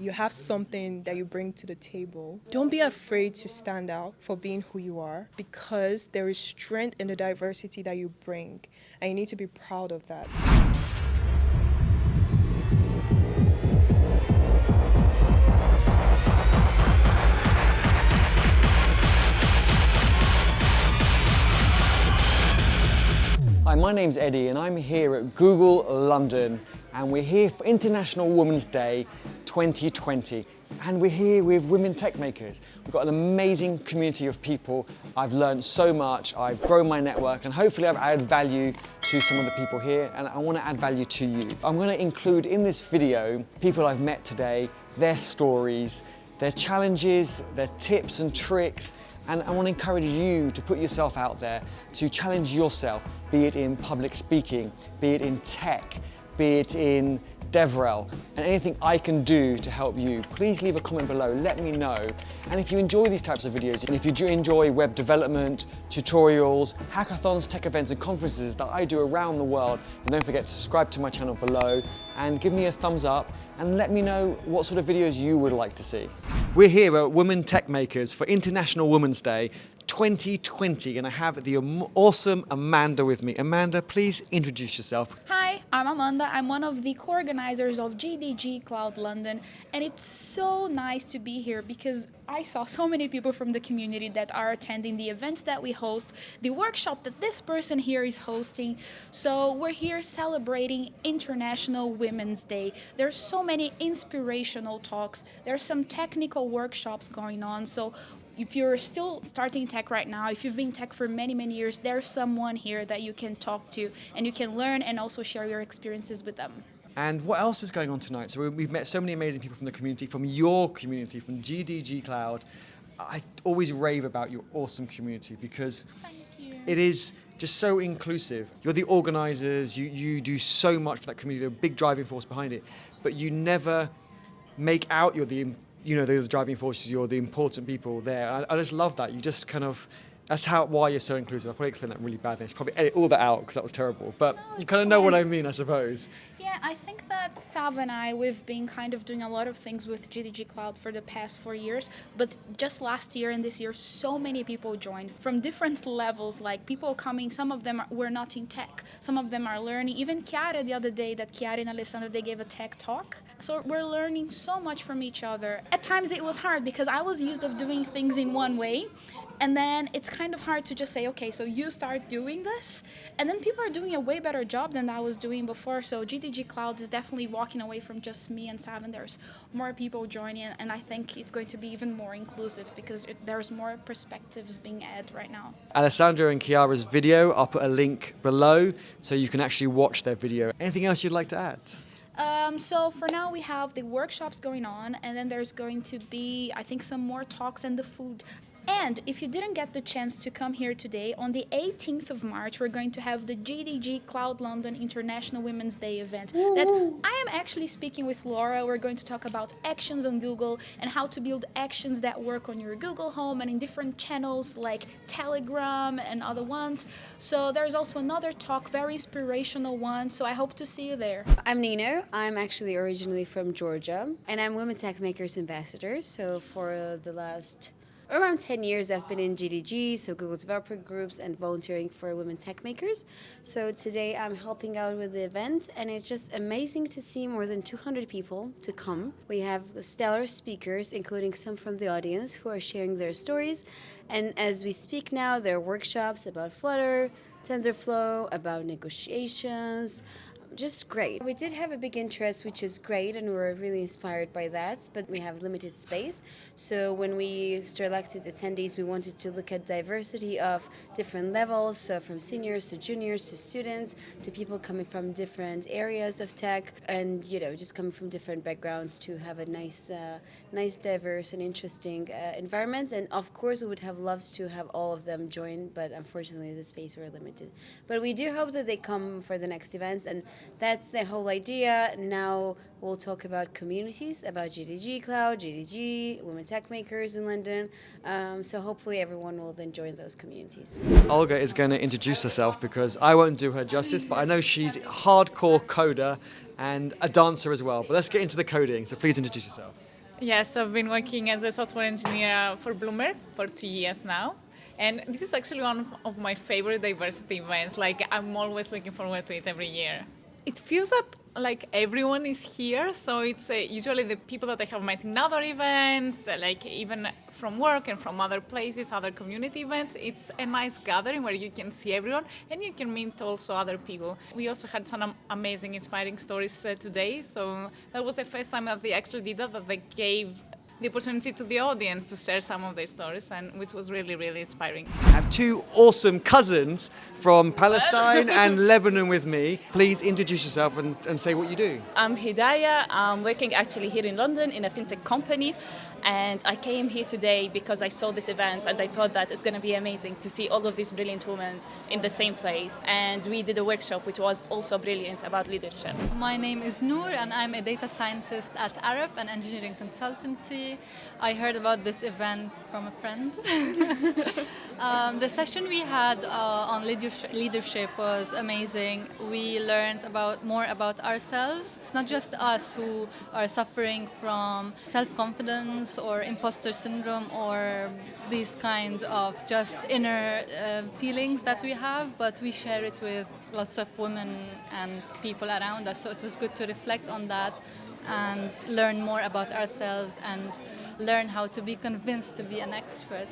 you have something that you bring to the table. Don't be afraid to stand out for being who you are, because there is strength in the diversity that you bring, and you need to be proud of that. Hi, my name's Eddie and I'm here at Google London, and we're here for International Women's Day 2020, and we're here with Women Techmakers. We've got an amazing community of people. I've learned so much, I've grown my network, and hopefully I've added value to some of the people here, and I want to add value to you. I'm going to include in this video people I've met today, their stories, their challenges, their tips and tricks, and I want to encourage you to put yourself out there, to challenge yourself, be it in public speaking, be it in tech, be it in DevRel, and anything I can do to help you. Please leave a comment below, let me know. And if you enjoy these types of videos, and if you do enjoy web development, tutorials, hackathons, tech events and conferences that I do around the world, then don't forget to subscribe to my channel below and give me a thumbs up and let me know what sort of videos you would like to see. We're here at Women Techmakers for International Women's Day 2020, and I have the awesome Amanda with me. Amanda, please introduce yourself. Hi, I'm Amanda. I'm one of the co-organizers of GDG Cloud London, and it's so nice to be here because I saw so many people from the community that are attending the events that we host, the workshop that this person here is hosting. So we're here celebrating International Women's Day. There's so many inspirational talks. There's some technical workshops going on. So if you're still starting tech right now, if you've been tech for many, many years, there's someone here that you can talk to and you can learn and also share your experiences with them. And what else is going on tonight? So we've met so many amazing people from the community, from your community, from GDG Cloud. I always rave about your awesome community because it is just so inclusive. You're the organizers, you do so much for that community, you're a big driving force behind it, but you never make out you're the those driving forces, you're the important people there. I just love that. You just kind of, that's why you're so inclusive. I'll probably explain that really badly. I should probably edit all that out because that was terrible. But you kind of know what I mean, I suppose. Yeah, I think that Sav and I, we've been kind of doing a lot of things with GDG Cloud for the past 4 years. But just last year and this year, so many people joined from different levels, like people coming, some of them were not in tech. Some of them are learning. Even Chiara the other day, that Chiara and Alessandro, they gave a tech talk. So we're learning so much from each other. At times it was hard because I was used to doing things in one way. And then it's kind of hard to just say, okay, so you start doing this. And then people are doing a way better job than I was doing before. So GDG Cloud is definitely walking away from just me and Sav, and there's more people joining. And I think it's going to be even more inclusive because there's more perspectives being added right now. Alessandro and Chiara's video, I'll put a link below so you can actually watch their video. Anything else you'd like to add? So for now we have the workshops going on, and then there's going to be, I think, some more talks and the food. And if you didn't get the chance to come here today, on the 18th of March, we're going to have the GDG Cloud London International Women's Day event. That I am actually speaking with Nora. We're going to talk about actions on Google and how to build actions that work on your Google Home and in different channels like Telegram and other ones. So there's also another talk, very inspirational one. So I hope to see you there. I'm Nina. I'm actually originally from Georgia, and I'm Women Techmakers ambassador. So for the last around 10 years I've been in GDG, so Google Developer Groups, and volunteering for Women Techmakers. So today I'm helping out with the event, and it's just amazing to see more than 200 people to come. We have stellar speakers, including some from the audience, who are sharing their stories. And as we speak now, there are workshops about Flutter, TensorFlow, about negotiations. Just great. We did have a big interest, which is great, and we were really inspired by that, but we have limited space. So when we selected attendees, we wanted to look at diversity of different levels, so from seniors to juniors to students to people coming from different areas of tech, and just coming from different backgrounds to have a nice, diverse and interesting environment. And of course, we would have loved to have all of them join, but unfortunately the space were limited. But we do hope that they come for the next events, and that's the whole idea. Now we'll talk about communities, about GDG Cloud, GDG, Women Techmakers in London. So hopefully everyone will then join those communities. Olga is going to introduce herself because I won't do her justice, but I know she's a hardcore coder and a dancer as well. But let's get into the coding, so please introduce yourself. Yes, I've been working as a software engineer for Bloomberg for 2 years now. And this is actually one of my favorite diversity events. Like, I'm always looking forward to it every year. It feels that like everyone is here, so it's usually the people that I have met in other events, like even from work and from other places, other community events. It's a nice gathering where you can see everyone and you can meet also other people. We also had some amazing, inspiring stories today, so that was the first time that they actually did that they gave the opportunity to the audience to share some of their stories, and which was really, really inspiring. I have two awesome cousins from Palestine and Lebanon with me. Please introduce yourself and say what you do. I'm Daya. I'm working actually here in London in a fintech company, and I came here today because I saw this event and I thought that it's going to be amazing to see all of these brilliant women in the same place. And we did a workshop which was also brilliant about leadership. My name is Noor and I'm a data scientist at Arab, an engineering consultancy. I heard about this event from a friend. The session we had on leadership was amazing. We learned more about ourselves. It's not just us who are suffering from self-confidence or imposter syndrome or these kind of just inner feelings that we have, but we share it with lots of women and people around us. So it was good to reflect on that and learn more about ourselves and learn how to be convinced to be an expert.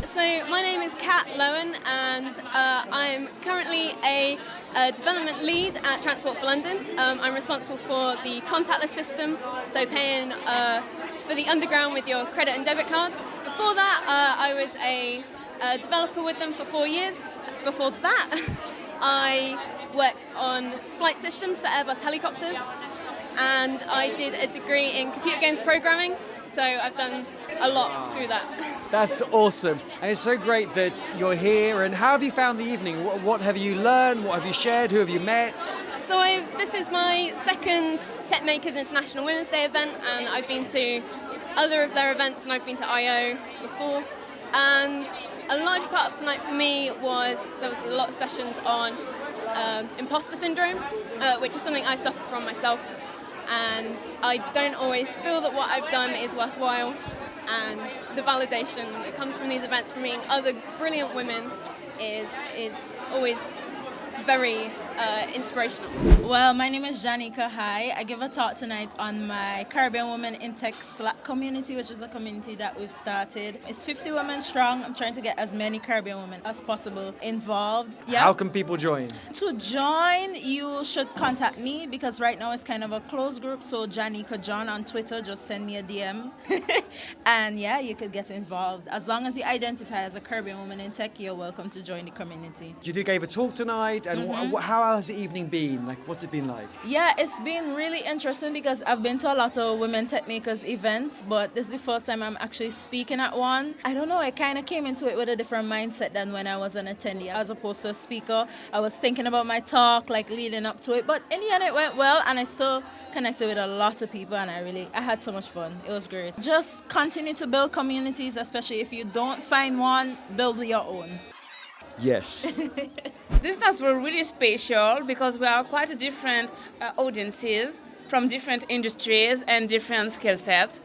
So my name is Kat Lowen and I'm currently a development lead at Transport for London. I'm responsible for the contactless system, so paying for the underground with your credit and debit cards. Before that, I was a developer with them for 4 years. Before that, I worked on flight systems for Airbus helicopters, and I did a degree in computer games programming. So I've done a lot through that. That's awesome. And it's so great that you're here. And how have you found the evening? What have you learned? What have you shared? Who have you met? So this is my second TechMakers International Women's Day event, and I've been to other of their events, and I've been to I.O. before. And a large part of tonight for me was there was a lot of sessions on imposter syndrome, which is something I suffer from myself. And I don't always feel that what I've done is worthwhile, and the validation that comes from these events from meeting other brilliant women is always very inspirational. Well, my name is Janika. Hi. I give a talk tonight on my Caribbean Women in Tech Slack community, which is a community that we've started. It's 50 women strong. I'm trying to get as many Caribbean women as possible involved. Yeah. How can people join? To join, you should contact me because right now it's kind of a closed group. So Janika John on Twitter, just send me a DM. And yeah, you could get involved. As long as you identify as a Caribbean woman in tech, you're welcome to join the community. You gave a talk tonight, and how has the evening been? Like, what's it been like? Yeah, it's been really interesting because I've been to a lot of Women Techmakers events, but this is the first time I'm actually speaking at one. I don't know, I kind of came into it with a different mindset than when I was an attendee. As opposed to a speaker, I was thinking about my talk, like leading up to it, but in the end it went well, and I still connected with a lot of people, and I had so much fun. It was great. Just continue to build communities, especially if you don't find one, build your own. Yes. This night was really special because we are quite different audiences from different industries and different skill sets.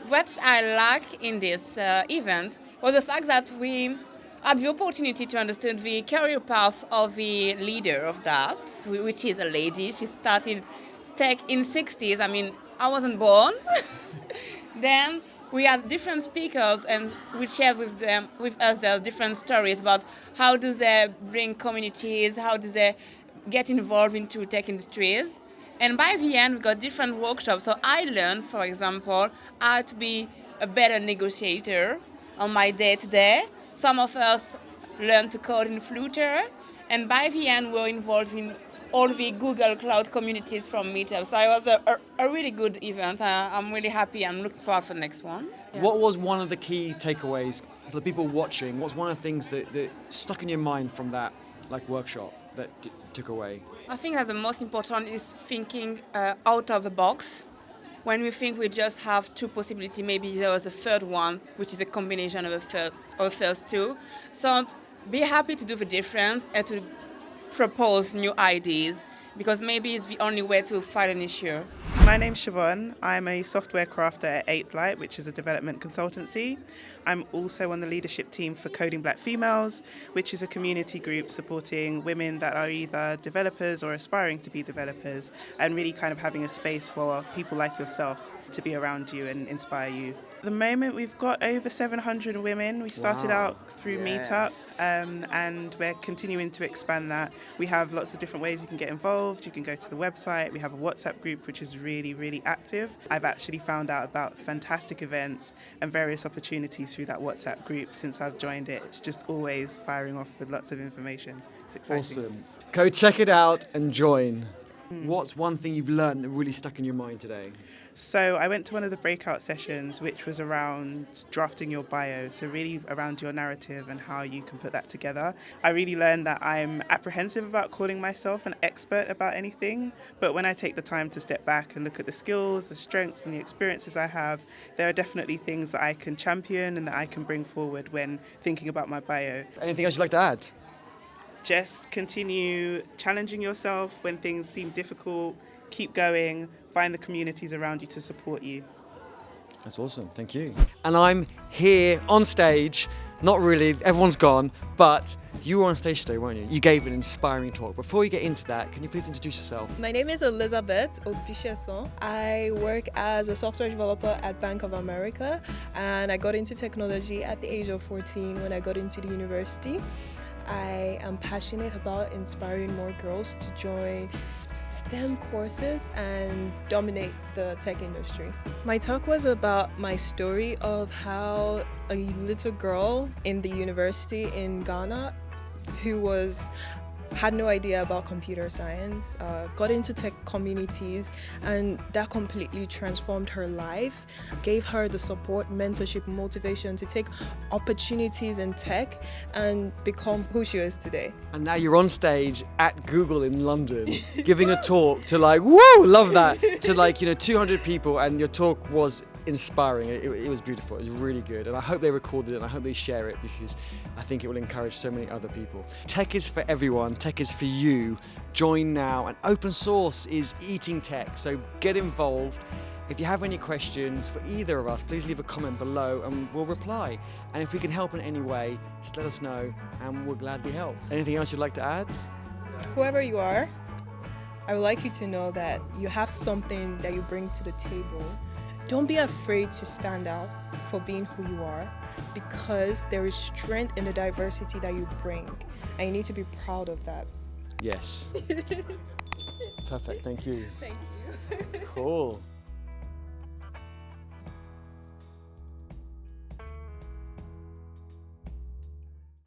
What I like in this event was the fact that we had the opportunity to understand the career path of the leader of that, which is a lady. She started tech in 60s. I mean, I wasn't born. Then we had different speakers, and we share with us their different stories about how do they bring communities, how do they get involved into tech industries. And by the end, we got different workshops. So I learned, for example, how to be a better negotiator on my day-to-day. Some of us learned to code in Flutter, and by the end, we were involved in all the Google Cloud communities from Meetup. So it was a really good event. I'm really happy. I'm looking forward for the next one. Yeah. What was one of the key takeaways for the people watching? What's one of the things that stuck in your mind from that workshop that took away? I think that the most important is thinking out of the box. When we think we just have two possibilities, maybe there was a third one, which is a combination of the first two. So be happy to do the difference and to propose new ideas because maybe it's the only way to fight an issue. My name's Siobhan. I'm a software crafter at 8th Light, which is a development consultancy. I'm also on the leadership team for Coding Black Females, which is a community group supporting women that are either developers or aspiring to be developers, and really kind of having a space for people like yourself to be around you and inspire you. At the moment, we've got over 700 women. We started out through Meetup, and we're continuing to expand that. We have lots of different ways you can get involved. You can go to the website. We have a WhatsApp group, which is really, really active. I've actually found out about fantastic events and various opportunities through that WhatsApp group since I've joined it. It's just always firing off with lots of information. It's exciting. Awesome. Go check it out and join. What's one thing you've learned that really stuck in your mind today? So I went to one of the breakout sessions, which was around drafting your bio, so really around your narrative and how you can put that together. I really learned that I'm apprehensive about calling myself an expert about anything, but when I take the time to step back and look at the skills, the strengths and the experiences I have, there are definitely things that I can champion and that I can bring forward when thinking about my bio. Anything else you'd like to add? Just continue challenging yourself when things seem difficult, keep going, find the communities around you to support you. That's awesome, thank you. And I'm here on stage, not really, everyone's gone, but you were on stage today, weren't you? You gave an inspiring talk. Before you get into that, can you please introduce yourself? My name is Elizabeth Obicheson. I work as a software developer at Bank of America, and I got into technology at the age of 14 when I got into the university. I am passionate about inspiring more girls to join STEM courses and dominate the tech industry. My talk was about my story of how a little girl in the university in Ghana who had no idea about computer science, got into tech communities, and that completely transformed her life, gave her the support, mentorship, motivation to take opportunities in tech and become who she is today. And now you're on stage at Google in London, giving a talk to woo, love that, to 200 people, and your talk was inspiring. It was beautiful. It was really good, and I hope they recorded it and I hope they share it because I think it will encourage so many other people. Tech is for everyone. Tech is for you. Join now, and open source is eating tech, so get involved. If you have any questions for either of us, please leave a comment below and we'll reply. And if we can help in any way, just let us know and we'll gladly help. Anything else you'd like to add? Whoever you are, I would like you to know that you have something that you bring to the table. Don't be afraid to stand out for being who you are, because there is strength in the diversity that you bring, and you need to be proud of that. Yes. Perfect, thank you. Thank you. Cool.